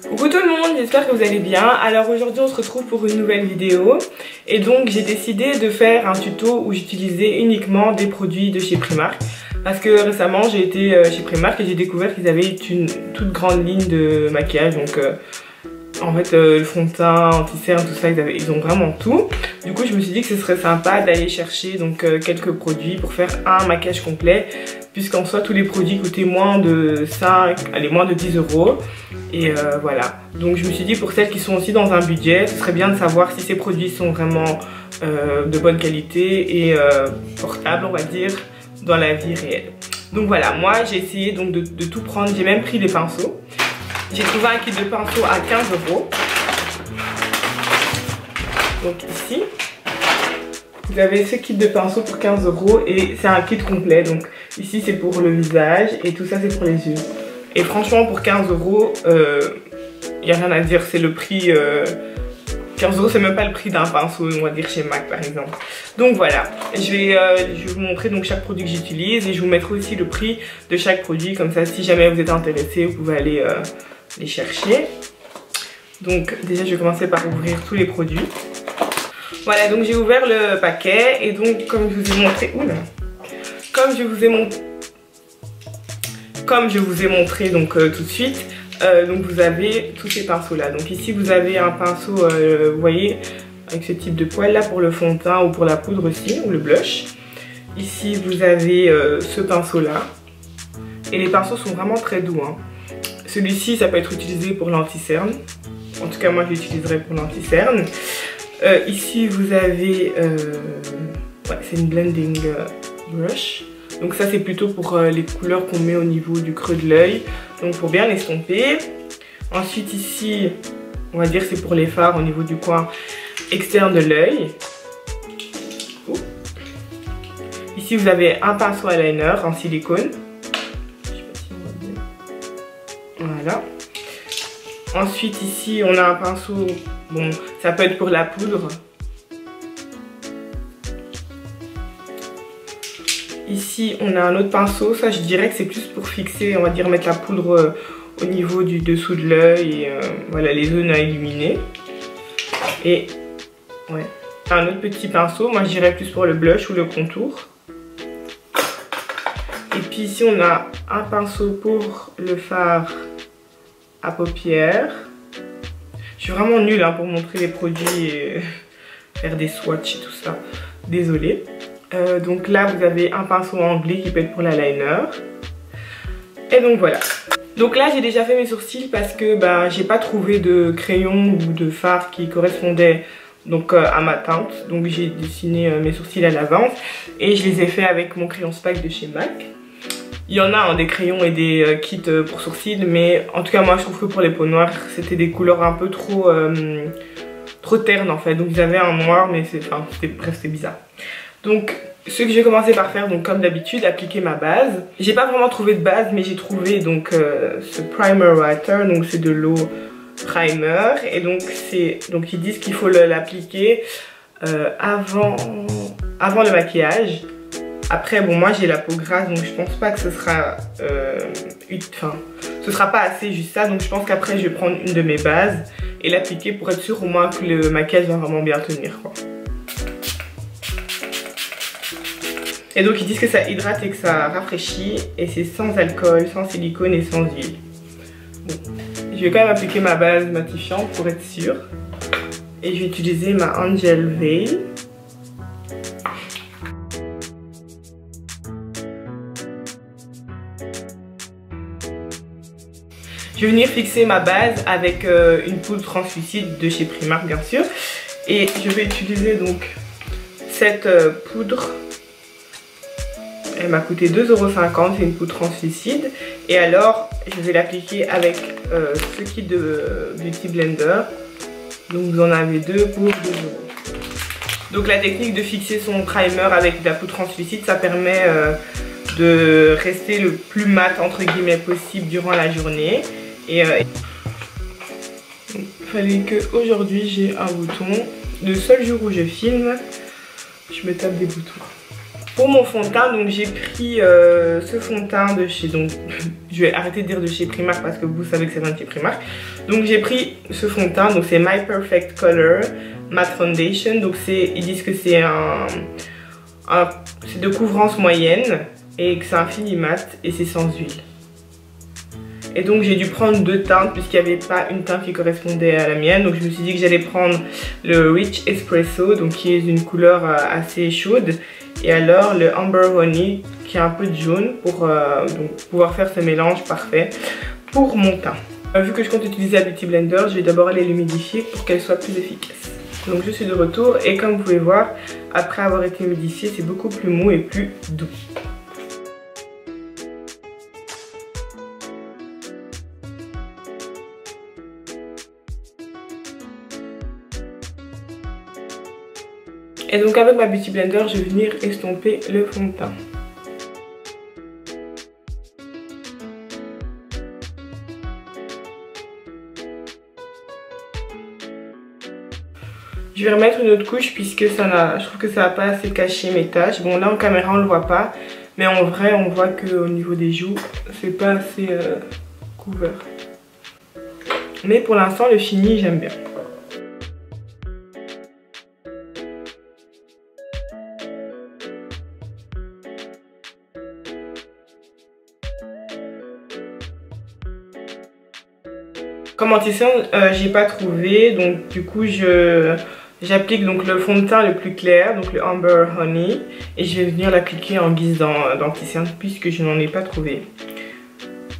Coucou tout le monde, j'espère que vous allez bien. Alors aujourd'hui on se retrouve pour une nouvelle vidéo. Et donc j'ai décidé de faire un tuto où j'utilisais uniquement des produits de chez Primark. Parce que récemment j'ai été chez Primark et j'ai découvert qu'ils avaient une toute grande ligne de maquillage. Donc en fait le fond de teint, anti-cerne, tout ça, ils ont vraiment tout. Du coup je me suis dit que ce serait sympa d'aller chercher donc quelques produits pour faire un maquillage complet. Puisqu'en soi tous les produits coûtaient moins de 10 €. Et voilà, donc je me suis dit pour celles qui sont aussi dans un budget, ce serait bien de savoir si ces produits sont vraiment de bonne qualité et portables, on va dire, dans la vie réelle. Donc voilà, moi j'ai essayé donc de tout prendre, j'ai même pris des pinceaux. J'ai trouvé un kit de pinceaux à 15 €. Donc ici, vous avez ce kit de pinceaux pour 15 € et c'est un kit complet. Donc ici c'est pour le visage et tout ça c'est pour les yeux. Et franchement pour 15 €, y a rien à dire, c'est le prix, 15 € c'est même pas le prix d'un pinceau, on va dire chez MAC par exemple. Donc voilà, je vais vous montrer donc chaque produit que j'utilise et je vous mettrai aussi le prix de chaque produit, comme ça si jamais vous êtes intéressé vous pouvez aller les chercher. Donc déjà je vais commencer par ouvrir tous les produits. Voilà, donc j'ai ouvert le paquet et donc comme je vous ai montré, comme je vous ai montré donc tout de suite, donc vous avez tous ces pinceaux là. Donc ici vous avez un pinceau, vous voyez, avec ce type de poil là pour le fond de teint ou pour la poudre aussi, ou le blush. Ici vous avez ce pinceau là. Et les pinceaux sont vraiment très doux, hein. Celui-ci ça peut être utilisé pour l'anti-cerne. En tout cas moi je l'utiliserai pour l'anti-cerne. Ici vous avez, c'est une blending brush. Donc ça c'est plutôt pour les couleurs qu'on met au niveau du creux de l'œil. Donc pour bien l'estomper. Ensuite ici, on va dire c'est pour les fards au niveau du coin externe de l'œil. Ici vous avez un pinceau eyeliner en silicone. Je sais pas si on voit bien. Voilà. Ensuite ici on a un pinceau, bon ça peut être pour la poudre. Ici on a un autre pinceau, ça je dirais que c'est plus pour fixer, on va dire mettre la poudre au niveau du dessous de l'œil et voilà les zones à illuminer. Et ouais, un autre petit pinceau, moi je dirais plus pour le blush ou le contour. Et puis ici on a un pinceau pour le fard à paupières. Je suis vraiment nulle hein, pour montrer les produits et faire des swatchs et tout ça, désolée. Donc là vous avez un pinceau anglais qui peut être pour l'eyeliner. Et donc voilà. Donc là j'ai déjà fait mes sourcils parce que j'ai pas trouvé de crayon ou de fard qui correspondait donc à ma teinte. Donc j'ai dessiné mes sourcils à l'avance et je les ai fait avec mon crayon Spack de chez MAC. Il y en a des crayons et des kits pour sourcils, mais en tout cas moi je trouve que pour les peaux noires c'était des couleurs un peu trop ternes en fait. Donc j'avais un noir mais c'était bizarre. Donc ce que j'ai commencé par faire, donc comme d'habitude, appliquer ma base. J'ai pas vraiment trouvé de base, mais j'ai trouvé donc ce primer water, donc c'est de l'eau primer. Et donc ils disent qu'il faut l'appliquer avant le maquillage. Après bon moi j'ai la peau grasse donc je pense pas que ce sera ce sera pas assez juste ça, donc je pense qu'après je vais prendre une de mes bases et l'appliquer pour être sûr au moins que le maquillage va vraiment bien tenir quoi. Et donc ils disent que ça hydrate et que ça rafraîchit et c'est sans alcool, sans silicone et sans huile. Bon. Je vais quand même appliquer ma base matifiante pour être sûre. Et je vais utiliser ma Angel Veil. Je vais venir fixer ma base avec une poudre translucide de chez Primark bien sûr. Et je vais utiliser donc cette poudre. Elle m'a coûté 2,50 €, c'est une poudre translucide. Et alors, je vais l'appliquer avec ce kit de Beauty Blender. Donc vous en avez deux pour 2 €. Donc la technique de fixer son primer avec de la poudre translucide, ça permet de rester le plus mat entre guillemets possible durant la journée. Et il fallait qu'aujourd'hui j'ai un bouton. Le seul jour où je filme, je me tape des boutons. Pour mon fond de teint, donc j'ai pris ce fond de teint de chez, donc je vais arrêter de dire de chez Primark parce que vous savez que c'est un de chez Primark. Donc j'ai pris ce fond de teint, donc c'est My Perfect Color Matte Foundation. Donc ils disent que c'est c'est de couvrance moyenne et que c'est un fini mat et c'est sans huile. Et donc j'ai dû prendre deux teintes puisqu'il n'y avait pas une teinte qui correspondait à la mienne. Donc je me suis dit que j'allais prendre le Rich Espresso, donc qui est une couleur assez chaude. Et alors le Amber Honey qui est un peu de jaune pour donc, pouvoir faire ce mélange parfait pour mon teint. Vu que je compte utiliser la Beauty Blender, je vais d'abord aller l'humidifier pour qu'elle soit plus efficace. Donc je suis de retour et comme vous pouvez voir, après avoir été humidifié, c'est beaucoup plus mou et plus doux. Et donc avec ma Beauty Blender, je vais venir estomper le fond de teint. Je vais remettre une autre couche puisque je trouve que ça n'a pas assez caché mes taches. Bon là en caméra on ne le voit pas, mais en vrai on voit qu'au niveau des joues, c'est pas assez couvert. Mais pour l'instant le fini j'aime bien. Comme anti-cerne, j'ai pas trouvé, donc du coup j'applique donc le fond de teint le plus clair, donc le Amber Honey, et je vais venir l'appliquer en guise d'anti-cerne puisque je n'en ai pas trouvé.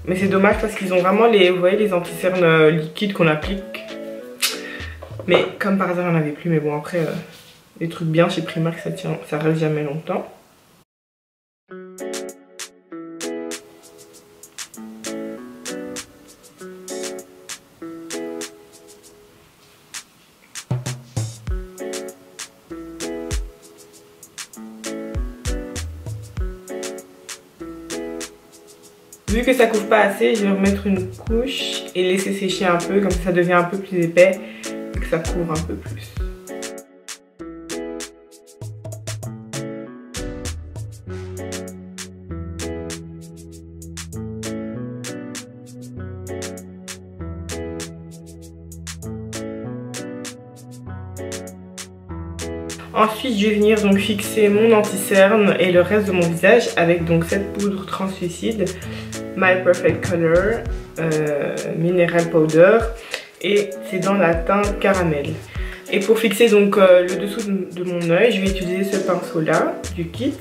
Mais c'est dommage parce qu'ils ont vraiment vous voyez les anti-cernes liquides qu'on applique. Mais comme par hasard il n'y en avait plus, mais bon après les trucs bien chez Primark ça reste jamais longtemps. Vu que ça couvre pas assez, je vais remettre une couche et laisser sécher un peu, comme ça devient un peu plus épais et que ça couvre un peu plus. Ensuite, je vais venir donc fixer mon anti-cerne et le reste de mon visage avec donc cette poudre translucide My Perfect Color Mineral Powder et c'est dans la teinte caramel. Et pour fixer donc le dessous de mon œil, je vais utiliser ce pinceau là du kit.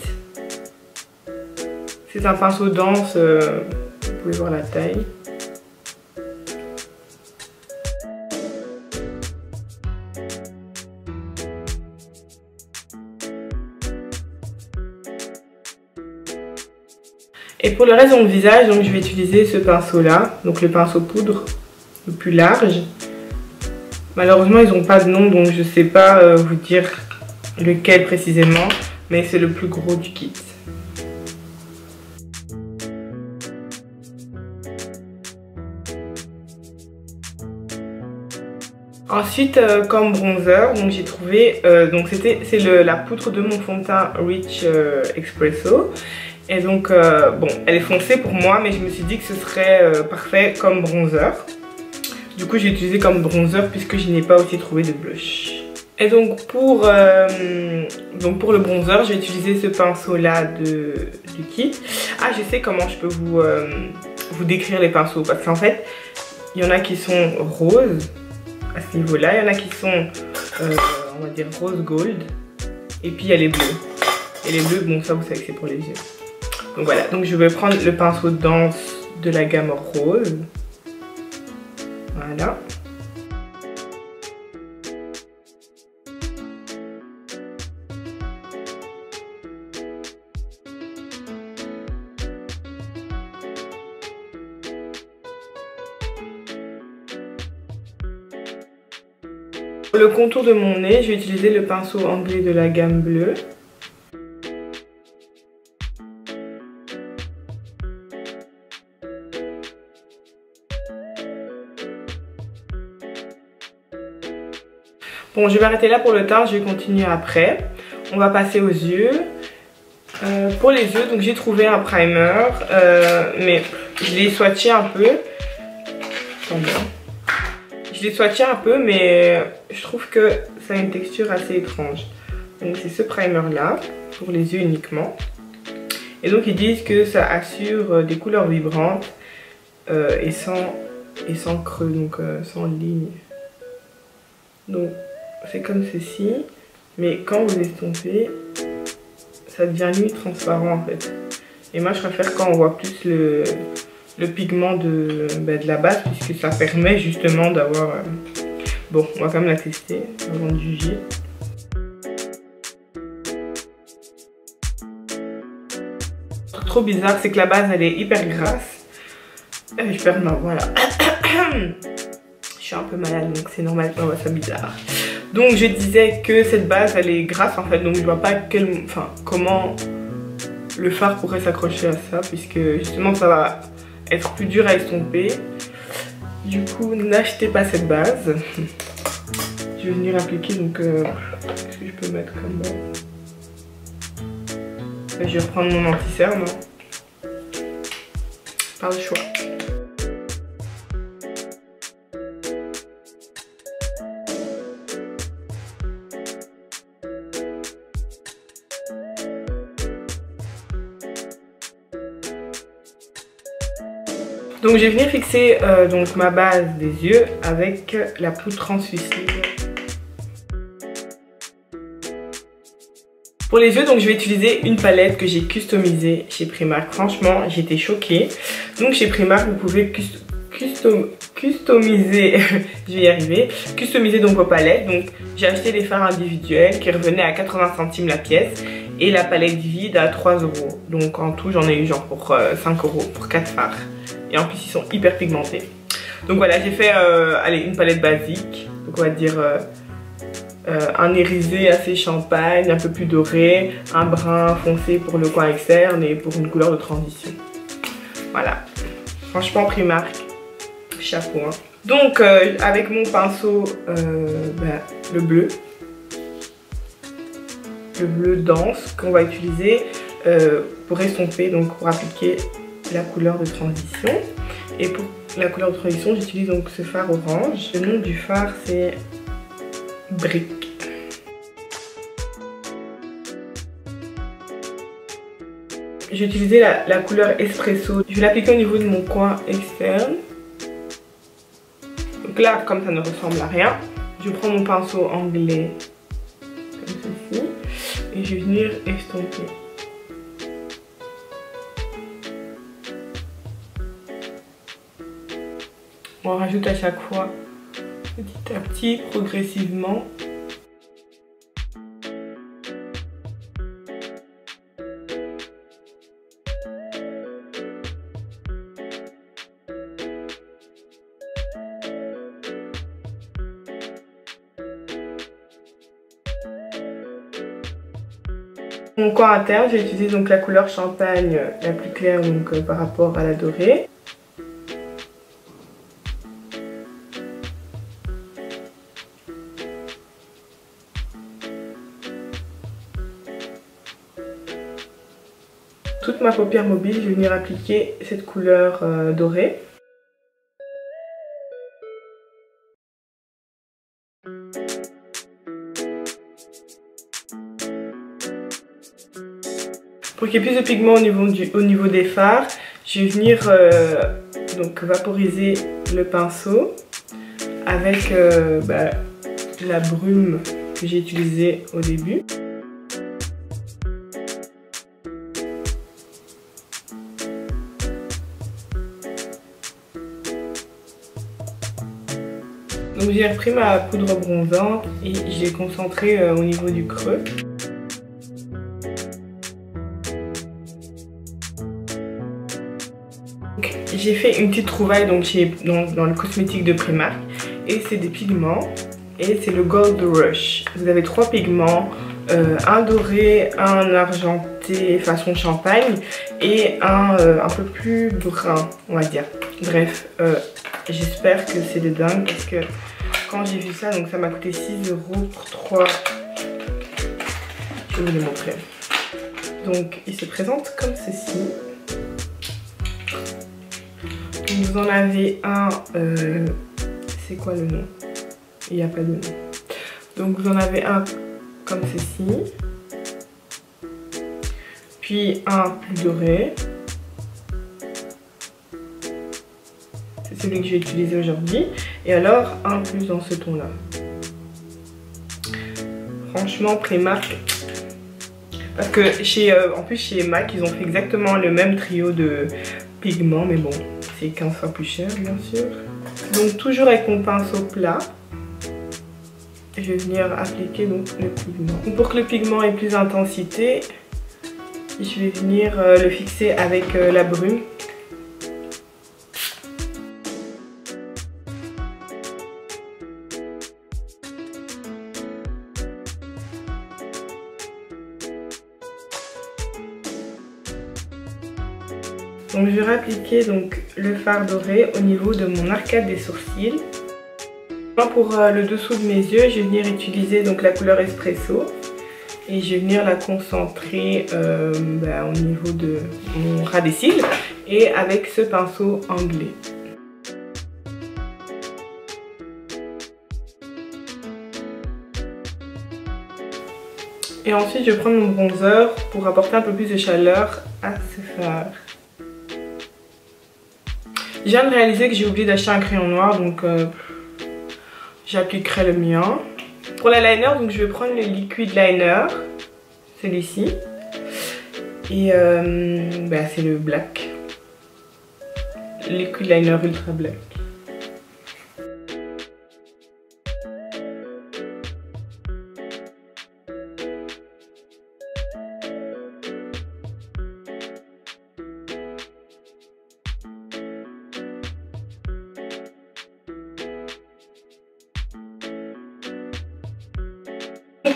C'est un pinceau dense, vous pouvez voir la taille. Et pour le reste de mon visage, donc je vais utiliser ce pinceau là, donc le pinceau poudre le plus large. Malheureusement ils n'ont pas de nom, donc je ne sais pas vous dire lequel précisément, mais c'est le plus gros du kit. Ensuite comme bronzer, donc j'ai trouvé, donc c'est la poudre de mon fond de teint Rich Espresso. Et donc, bon, elle est foncée pour moi, mais je me suis dit que ce serait parfait comme bronzer. Du coup, j'ai utilisé comme bronzer puisque je n'ai pas aussi trouvé de blush. Et donc, pour le bronzer, je vais utiliser ce pinceau-là du kit. Ah, je sais comment je peux vous décrire les pinceaux. Parce qu'en fait, il y en a qui sont roses à ce niveau-là. Il y en a qui sont, on va dire, rose gold. Et puis, il y a les bleus. Et les bleus, bon, ça, vous savez que c'est pour les yeux. Donc voilà, donc je vais prendre le pinceau dense de la gamme rose. Voilà. Pour le contour de mon nez, je vais utiliser le pinceau anglais de la gamme bleue. Bon, je vais arrêter là pour le teint, je vais continuer après. On va passer aux yeux. Pour les yeux, donc j'ai trouvé un primer, mais je l'ai swatché un peu. Attendez. Je l'ai swatché un peu, mais je trouve que ça a une texture assez étrange. Donc c'est ce primer là, pour les yeux uniquement. Et donc ils disent que ça assure des couleurs vibrantes et sans creux, donc sans ligne. Donc c'est comme ceci, mais quand vous estompez, ça devient limite transparent en fait. Et moi je préfère quand on voit plus le pigment de la base, puisque ça permet justement d'avoir... Bon, on va quand même la tester avant de juger. Trop bizarre, c'est que la base elle est hyper grasse. Je perds ma voix là. Je suis un peu malade, donc c'est normal qu'on voit ça bizarre. Donc je disais que cette base elle est grasse en fait, donc je vois pas comment le fard pourrait s'accrocher à ça, puisque justement ça va être plus dur à estomper. Du coup n'achetez pas cette base. Je vais venir appliquer, donc qu'est-ce que je peux mettre comme base? Je vais reprendre mon anti-cerne, pas le choix. Donc je vais venir fixer donc ma base des yeux avec la poudre translucide. Pour les yeux, donc je vais utiliser une palette que j'ai customisée chez Primark. Franchement, j'ai été choquée. Donc chez Primark, vous pouvez customiser, je vais y arriver, customiser donc vos palettes. Donc j'ai acheté les fards individuels qui revenaient à 80 centimes la pièce et la palette vide à 3 €. Donc en tout, j'en ai eu genre pour 5 € pour 4 fards. Et en plus, ils sont hyper pigmentés. Donc voilà, j'ai fait allez, une palette basique. Donc on va dire un irisé assez champagne, un peu plus doré, un brun foncé pour le coin externe et pour une couleur de transition. Voilà. Franchement, Primark, chapeau. Hein. Donc avec mon pinceau, le bleu dense qu'on va utiliser pour estomper, donc pour appliquer la couleur de transition. Et pour la couleur de transition, j'utilise donc ce fard orange. Le nom du fard c'est Brick. J'ai utilisé la couleur espresso. Je vais l'appliquer au niveau de mon coin externe. Donc là, comme ça ne ressemble à rien, je prends mon pinceau anglais comme ceci et je vais venir estomper. On rajoute à chaque fois petit à petit, progressivement. Mon coin interne, j'ai utilisé donc la couleur champagne la plus claire donc, par rapport à la dorée. Toute ma paupière mobile, je vais venir appliquer cette couleur dorée. Pour qu'il y ait plus de pigment au niveau des fards, je vais venir donc vaporiser le pinceau avec la brume que j'ai utilisée au début. Donc j'ai repris ma poudre bronzante et je l'ai concentrée au niveau du creux. J'ai fait une petite trouvaille donc dans le cosmétique de Primark et c'est des pigments et c'est le Gold Rush. Vous avez 3 pigments, un doré, un argenté façon champagne et un peu plus brun on va dire. Bref, j'espère que c'est de dingue parce que quand j'ai vu ça, donc ça m'a coûté 6 € pour 3. Je vais vous les montrer. Donc il se présente comme ceci. Donc, vous en avez un, c'est quoi le nom? Il n'y a pas de nom. Donc vous en avez un comme ceci. Puis un plus doré. C'est celui que je vais utiliser aujourd'hui. Et alors un plus dans ce ton là. Franchement Primark. Parce que en plus chez MAC ils ont fait exactement le même trio de pigments. Mais bon, c'est 15 fois plus cher bien sûr. Donc toujours avec mon pinceau plat. Je vais venir appliquer donc le pigment. Donc, pour que le pigment ait plus d'intensité, je vais venir le fixer avec la brume. Donc je vais appliquer donc le fard doré au niveau de mon arcade des sourcils. Pour le dessous de mes yeux, je vais venir utiliser donc la couleur Espresso et je vais venir la concentrer au niveau de mon ras des cils et avec ce pinceau anglais. Et ensuite, je vais prendre mon bronzer pour apporter un peu plus de chaleur à ce fard. Je viens de réaliser que j'ai oublié d'acheter un crayon noir, donc j'appliquerai le mien. Pour l'eyeliner, donc je vais prendre le liquid liner, celui-ci. Et c'est le black. Liquid liner ultra black.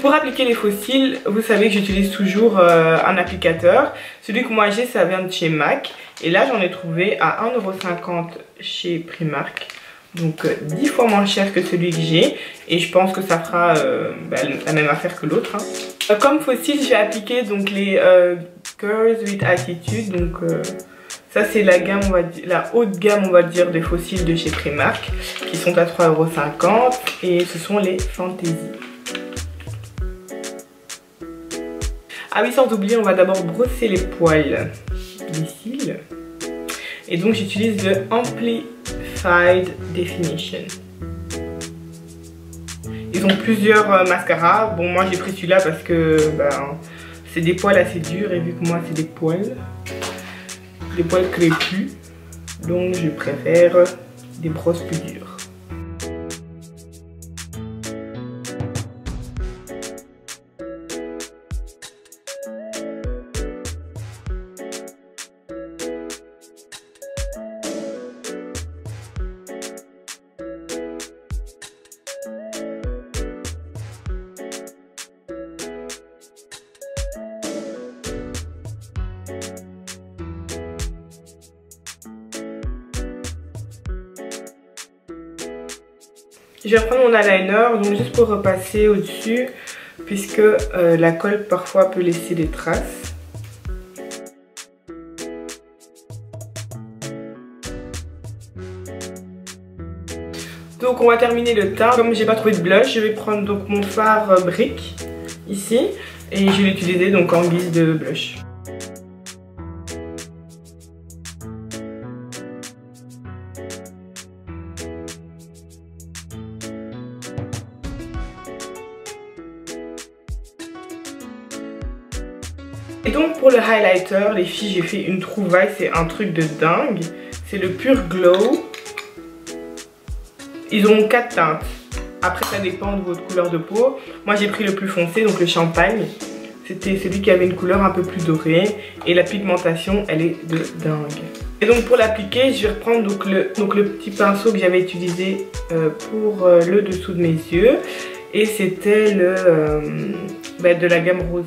Pour appliquer les faux cils, vous savez que j'utilise toujours un applicateur. Celui que moi j'ai, ça vient de chez MAC. Et là, j'en ai trouvé à 1,50 € chez Primark. Donc 10 fois moins cher que celui que j'ai. Et je pense que ça fera la même affaire que l'autre. Hein. Comme faux cils, je vais appliquer donc les Girls with Attitude. Donc ça c'est la gamme, la haute gamme on va dire des faux cils de chez Primark. Qui sont à 3,50 €. Et ce sont les Fantasy. Ah oui, sans oublier, on va d'abord brosser les poils des cils. Et donc j'utilise le Amplified Definition. Ils ont plusieurs mascaras. Bon, moi j'ai pris celui-là parce que c'est des poils assez durs. Et vu que moi c'est des poils crépus, donc je préfère des brosses plus dures. Je vais prendre mon eyeliner, donc juste pour repasser au-dessus, puisque la colle parfois peut laisser des traces. Donc on va terminer le teint. Comme j'ai pas trouvé de blush, je vais prendre donc mon fard brique ici et je vais l'utiliser donc en guise de blush. Et donc pour le highlighter, les filles, j'ai fait une trouvaille, c'est un truc de dingue. C'est le Pure Glow. Ils ont 4 teintes. Après ça dépend de votre couleur de peau. Moi j'ai pris le plus foncé, donc le champagne. C'était celui qui avait une couleur un peu plus dorée. Et la pigmentation, elle est de dingue. Et donc pour l'appliquer, je vais reprendre donc le petit pinceau que j'avais utilisé pour le dessous de mes yeux. Et c'était de la gamme rose.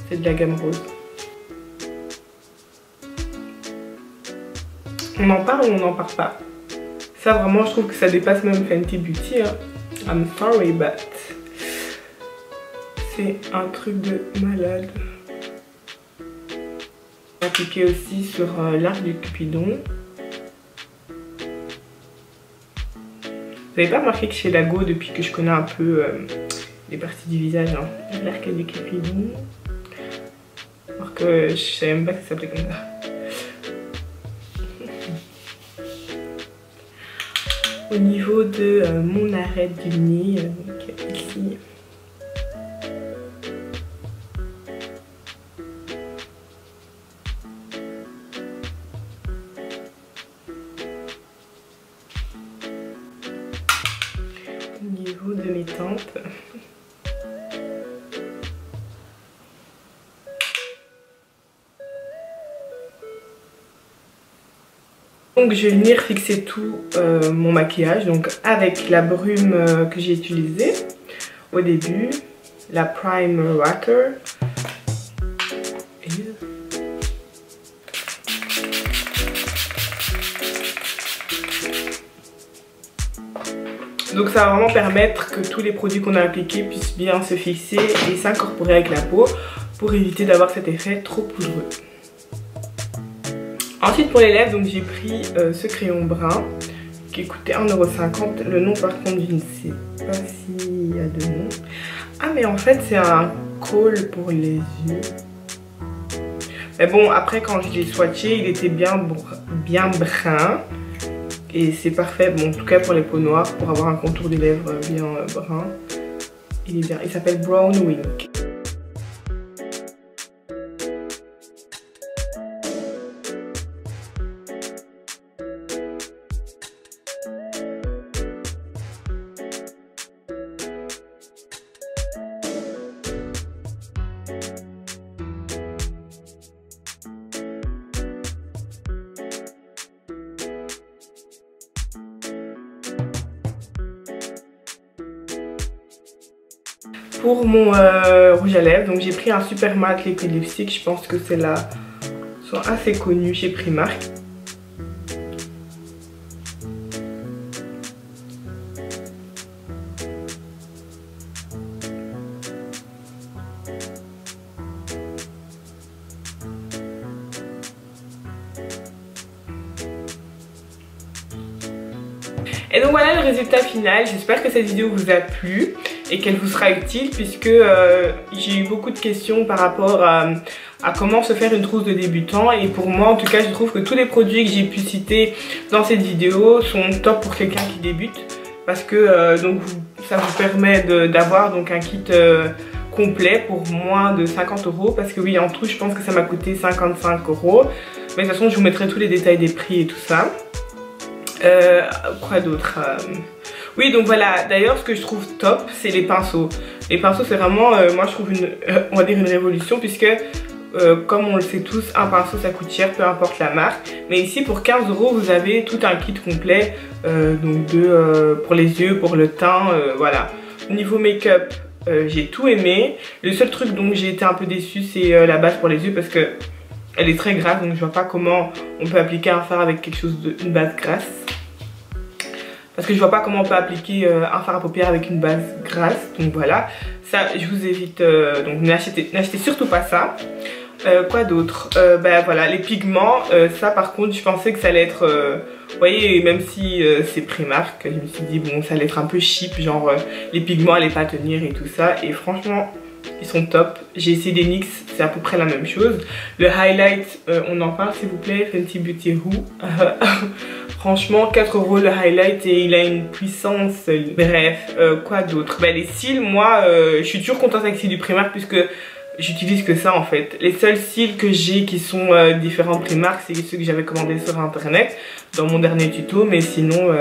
C'est de la gamme rose. On en parle ou on n'en parle pas? Ça vraiment je trouve que ça dépasse même Fenty Beauty. Hein. I'm sorry but c'est un truc de malade. Appliquer aussi sur l'arc du Cupidon. Vous n'avez pas remarqué que chez la Go, depuis que je connais un peu les parties du visage, hein, l'arc du Cupidon. Alors que je savais même pas que ça s'appelait comme ça. Au niveau de mon arête du nez, donc ici. Au niveau de mes tempes. Donc je vais venir fixer tout mon maquillage, donc avec la brume que j'ai utilisée au début, la Prime Water. Donc ça va vraiment permettre que tous les produits qu'on a appliqués puissent bien se fixer et s'incorporer avec la peau pour éviter d'avoir cet effet trop poudreux. Ensuite pour les lèvres, donc j'ai pris ce crayon brun qui coûtait 1,50 €. Le nom par contre je ne sais pas s'il y a de nom. Ah mais en fait c'est un kohl pour les yeux. Mais bon après quand je l'ai swatché il était bien brun. Et c'est parfait, bon en tout cas pour les peaux noires, pour avoir un contour des lèvres bien brun. Il est bien, il s'appelle Brown Wink. Pour mon rouge à lèvres, donc j'ai pris un super mat liquid lipstick, je pense que ceux-là sont assez connus chez Primark. Et donc voilà le résultat final, j'espère que cette vidéo vous a plu et qu'elle vous sera utile puisque j'ai eu beaucoup de questions par rapport à comment se faire une trousse de débutant et pour moi en tout cas je trouve que tous les produits que j'ai pu citer dans cette vidéo sont top pour quelqu'un qui débute parce que donc ça vous permet d'avoir donc un kit complet pour moins de 50 € parce que oui en tout je pense que ça m'a coûté 55 €, mais de toute façon je vous mettrai tous les détails des prix et tout ça. Quoi d'autre oui donc voilà, d'ailleurs ce que je trouve top c'est les pinceaux. Les pinceaux c'est vraiment moi je trouve on va dire une révolution puisque comme on le sait tous un pinceau ça coûte cher peu importe la marque, mais ici pour 15 € vous avez tout un kit complet donc pour les yeux, pour le teint, voilà. Au niveau make-up j'ai tout aimé, le seul truc dont j'ai été un peu déçue c'est la base pour les yeux parce que elle est très grasse donc je vois pas comment on peut appliquer un fard avec quelque chose une base grasse. Parce que je vois pas comment on peut appliquer un fard à paupières avec une base grasse. Donc voilà, ça je vous évite, donc n'achetez surtout pas ça. Quoi d'autre ben voilà, les pigments, ça par contre je pensais que ça allait être, vous voyez, même si c'est Primark, je me suis dit bon ça allait être un peu cheap, genre les pigments allaient pas tenir et tout ça. Et franchement ils sont top. J'ai essayé des NYX, c'est à peu près la même chose. Le highlight, on en parle s'il vous plaît, Fenty Beauty Who. Franchement 4 € le highlight et il a une puissance. Bref, quoi d'autre, ben, les cils, moi je suis toujours contente avec les cils du Primark puisque j'utilise que ça en fait. Les seuls cils que j'ai qui sont différents de Primark, c'est ceux que j'avais commandés sur internet dans mon dernier tuto, mais sinon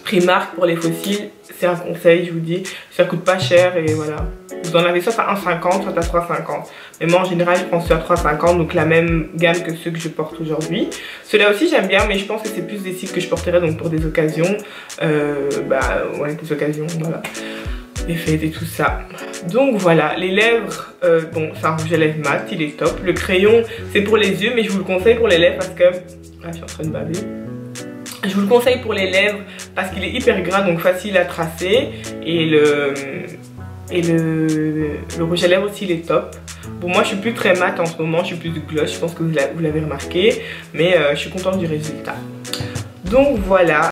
Primark pour les faux cils c'est un conseil, je vous dis, ça coûte pas cher et voilà. Vous en avez soit à 1,50 soit à 3,50. Mais moi en général je prends ceux à 3,50, donc la même gamme que ceux que je porte aujourd'hui. Ceux-là aussi j'aime bien, mais je pense que c'est plus des cils que je porterai donc pour des occasions. Bah ouais, des occasions, voilà. Les fêtes et tout ça. Donc voilà, les lèvres, bon c'est un rouge à lèvres mat, il est top. Le crayon c'est pour les yeux, mais je vous le conseille pour les lèvres parce que... Ah, je suis en train de baver. Je vous le conseille pour les lèvres parce qu'il est hyper gras, donc facile à tracer. Et Et le rouge à lèvres aussi, il est top. Bon, moi je suis plus très mat en ce moment, je suis plus de gloss, je pense que vous l'avez remarqué. Mais je suis contente du résultat. Donc voilà.